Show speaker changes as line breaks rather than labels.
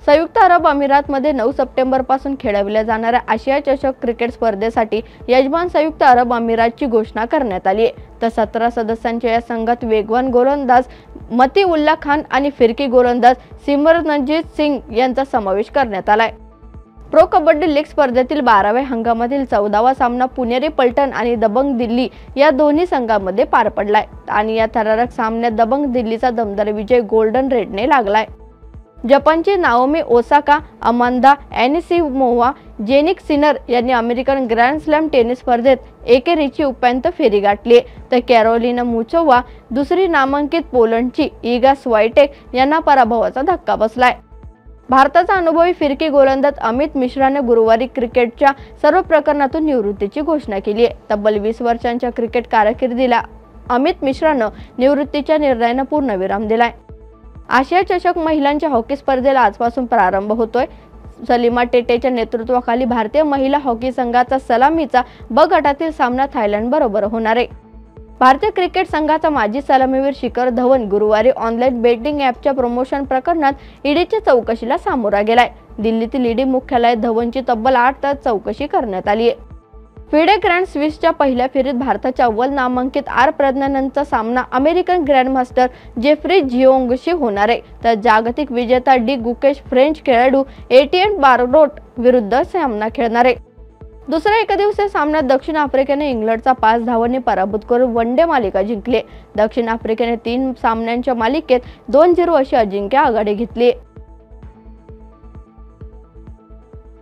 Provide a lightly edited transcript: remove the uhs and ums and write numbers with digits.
संयुक्त अरब अमिरातमध्ये 9 सप्टेंबरपासून खेळवल्या जाणाऱ्या आशिया चषक क्रिकेट स्पर्धेसाठी यजमान संयुक्त अरब अमिरातची घोषणा करण्यात आली आहे। तर 17 सदस्यांच्या या संघात वेगवान गोलंदाज मतीउल्ला खान आणि फिरकी गोलंदाज सिमरनजीत सिंग यांचा समावेश करण्यात आलाय। प्रो कबड्डी लीग स्पर्धेतील 12व्या हंगामातील 14वा सामना पुणेरी पलटण आणि दबंग दिल्ली या दोन्ही संघांमध्ये पार पडलाय आणि या थरारक सामन्यात दबंग दिल्लीचा दमदार विजय गोल्डन रेडने लागलाय। जपानची Naomi Osaka, Amanda Anisimova, Jannik Sinner यांनी अमेरिकन ग्रँड स्लॅम टेनिस स्पर्धेत एकेरीची उपांत्य फेरी गाठली, तर कॅरोलिना मुचोवा दुसरी नामांकित पोलंडची इगा स्वायटेक यांना पराभवाचा धक्का बसलाय। भारताचा अनुभवी फिरकी गोलंदाज अमित मिश्राने गुरुवारी क्रिकेटच्या सर्व प्रकरणातून निवृत्तीची घोषणा केली आहे। तब्बल 20 वर्षांच्या क्रिकेट कारकिर्दीला अमित मिश्रानं निवृत्तीच्या निर्णयाला पूर्णविराम दिलाय। आशिया चषक महिलांच्या हॉकी स्पर्धेला आजपासून प्रारंभ होतोय। सलीमा टेटेच्या नेतृत्वाखाली भारतीय महिला हॉकी संघाचा सलामीचा ब गटातील सामना थायलंड बरोबर होणार आहे। भारतीय क्रिकेट संघाचा माजी सलामीवीर शिखर धवन गुरुवारी ऑनलाईन बेटिंग ॲपच्या प्रमोशन प्रकरणात ईडीच्या चौकशीला सामोरा गेलाय। दिल्लीतील ईडी मुख्यालयात धवनची तब्बल 8 तास चौकशी करण्यात आली आहे। फिडे ग्रँड स्विसच्या पहिल्या फेरीत भारताच्या अव्वल नामांकित आर प्रज्ञानंदचा सामना अमेरिकन ग्रँडमास्टर जेफ्री जिओंगशी होणार आहे, तर जागतिक विजेता डी गुकेश फ्रेंच खेळाडू एटियन बारडोट विरुद्ध सामना खेळणार आहे। दुसऱ्या एकदिवसीय सामन्यात दक्षिण आफ्रिकेने इंग्लंडचा 5 धावांनी पराभूत करून वनडे मालिका जिंकली। दक्षिण आफ्रिकेने 3 सामन्यांच्या मालिकेत 2-0 अशी अजिंक्य आघाडी घेतली।